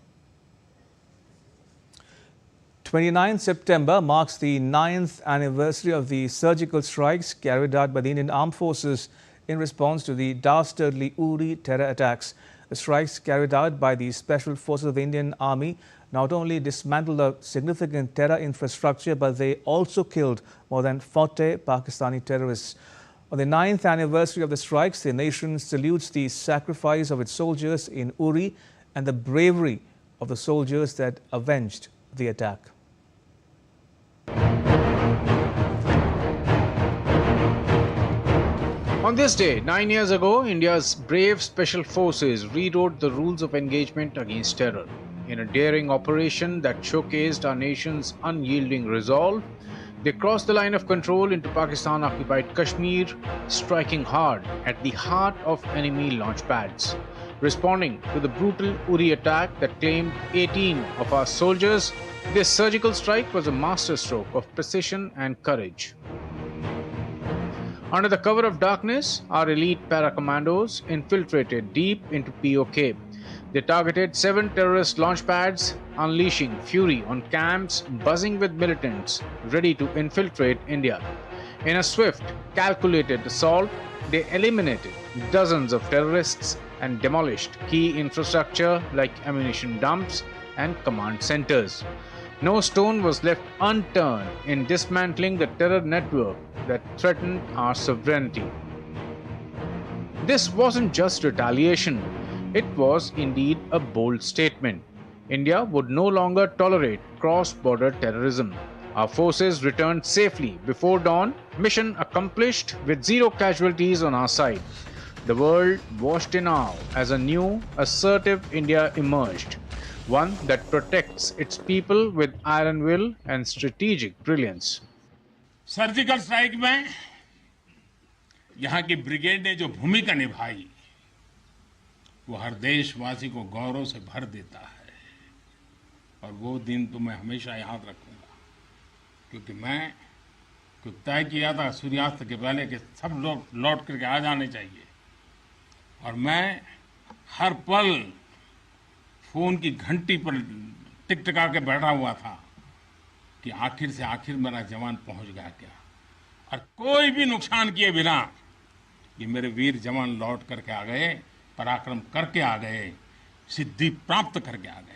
29 September marks the 9th anniversary of the surgical strikes carried out by the Indian Armed Forces in response to the dastardly Uri terror attacks. The strikes carried out by the Special Forces of the Indian Army not only dismantled a significant terror infrastructure, but they also killed more than 40 Pakistani terrorists. On the 9th anniversary of the strikes, the nation salutes the sacrifice of its soldiers in Uri and the bravery of the soldiers that avenged the attack. On this day, 9 years ago, India's brave special forces rewrote the rules of engagement against terror. In a daring operation that showcased our nation's unyielding resolve, they crossed the line of control into Pakistan-occupied Kashmir, striking hard at the heart of enemy launch pads. Responding to the brutal Uri attack that claimed 18 of our soldiers, this surgical strike was a masterstroke of precision and courage. Under the cover of darkness, our elite para-commandos infiltrated deep into POK. They targeted 7 terrorist launch pads, unleashing fury on camps buzzing with militants ready to infiltrate India. In a swift, calculated assault, they eliminated dozens of terrorists and demolished key infrastructure like ammunition dumps and command centers. No stone was left unturned in dismantling the terror network that threatened our sovereignty. This wasn't just retaliation. It was indeed a bold statement. India would no longer tolerate cross-border terrorism. Our forces returned safely before dawn, mission accomplished with 0 casualties on our side. The world watched in awe as a new, assertive India emerged, one that protects its people with iron will and strategic brilliance. Surgical strike में यहाँ की brigade ने जो भूमिका निभाई वो हर देशवासी को गौरव से भर देता है, और वो दिन तो मैं हमेशा याद रखूंगा, क्योंकि मैं तय किया था सूर्यास्त के पहले कि सब लोग लौट करके आ जाने चाहिए, और मैं हर पल फोन की घंटी पर टिकटिका के बैठा हुआ था कि आखिर से आखिर मेरा जवान पहुंच गया क्या, और कोई भी नुकसान किए बिना ये मेरे वीर जवान लौट करके आ गए, पराक्रम करके आ गए, सिद्धि प्राप्त करके आ गए.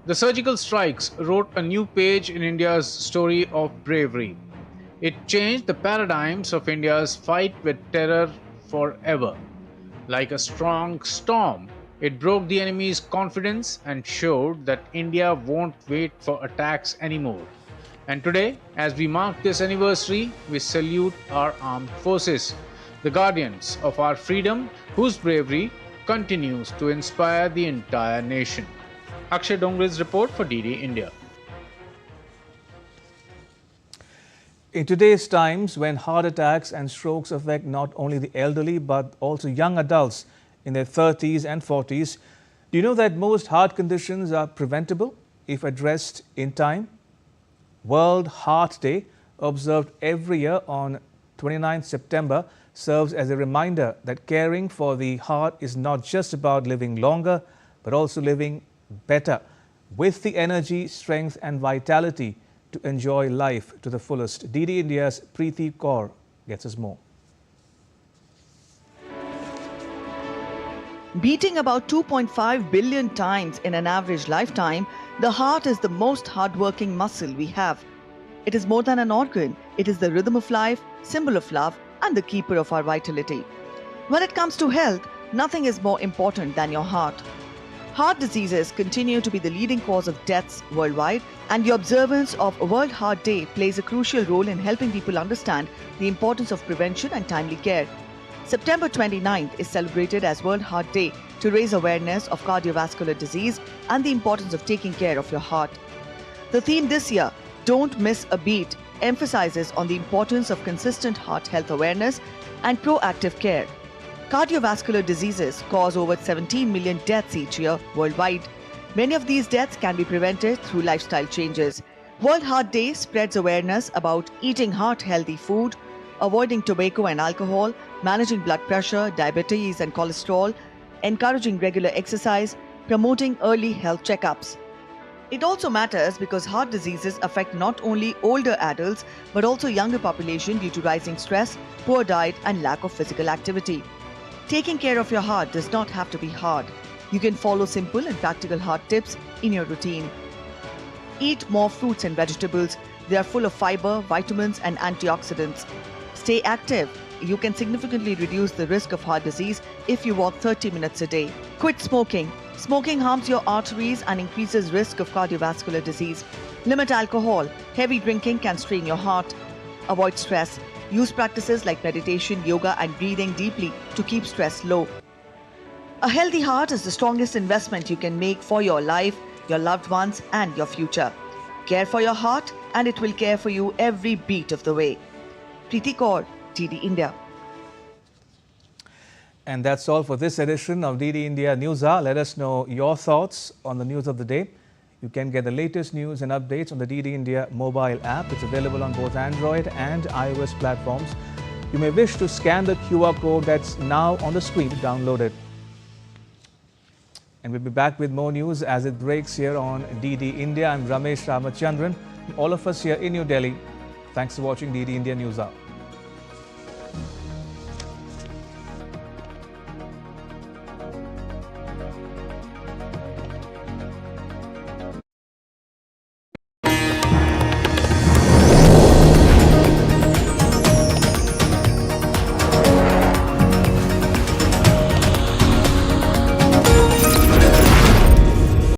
The surgical strikes wrote a new page in India's story of bravery. It changed the paradigms of India's fight with terror forever. Like a strong storm, it broke the enemy's confidence and showed that India won't wait for attacks anymore. And today, as we mark this anniversary, we salute our armed forces, the guardians of our freedom, whose bravery continues to inspire the entire nation. Akshay Dongre's report for DD India. In today's times, when heart attacks and strokes affect not only the elderly but also young adults in their 30s and 40s, do you know that most heart conditions are preventable if addressed in time? World Heart Day, observed every year on 29 September, serves as a reminder that caring for the heart is not just about living longer, but also living better, with the energy, strength and vitality to enjoy life to the fullest. DD India's Preeti Kaur gets us more. Beating about 2.5 billion times in an average lifetime, the heart is the most hardworking muscle we have. It is more than an organ. It is the rhythm of life, symbol of love, and the keeper of our vitality. When it comes to health, nothing is more important than your heart. Heart diseases continue to be the leading cause of deaths worldwide, and the observance of World Heart Day plays a crucial role in helping people understand the importance of prevention and timely care. September 29th is celebrated as World Heart Day to raise awareness of cardiovascular disease and the importance of taking care of your heart. The theme this year, Don't Miss a Beat, emphasizes on the importance of consistent heart health awareness and proactive care. Cardiovascular diseases cause over 17 million deaths each year worldwide. Many of these deaths can be prevented through lifestyle changes. World Heart Day spreads awareness about eating heart-healthy food, avoiding tobacco and alcohol, managing blood pressure, diabetes and cholesterol, encouraging regular exercise, promoting early health checkups. It also matters because heart diseases affect not only older adults but also younger population due to rising stress, poor diet and lack of physical activity. Taking care of your heart does not have to be hard. You can follow simple and practical heart tips in your routine. Eat more fruits and vegetables. They are full of fiber, vitamins and antioxidants. Stay active. You can significantly reduce the risk of heart disease if you walk 30 minutes a day. Quit smoking. Smoking harms your arteries and increases risk of cardiovascular disease. Limit alcohol. Heavy drinking can strain your heart. Avoid stress. Use practices like meditation, yoga and breathing deeply to keep stress low. A healthy heart is the strongest investment you can make for your life, your loved ones and your future. Care for your heart and it will care for you every beat of the way. Preeti Kaur, DD India. And that's all for this edition of DD India News Hour. Let us know your thoughts on the news of the day. You can get the latest news and updates on the DD India mobile app. It's available on both Android and iOS platforms. You may wish to scan the QR code that's now on the screen to download it. And we'll be back with more news as it breaks here on DD India. I'm Ramesh Ramachandran. All of us here in New Delhi. Thanks for watching DD India News Hour.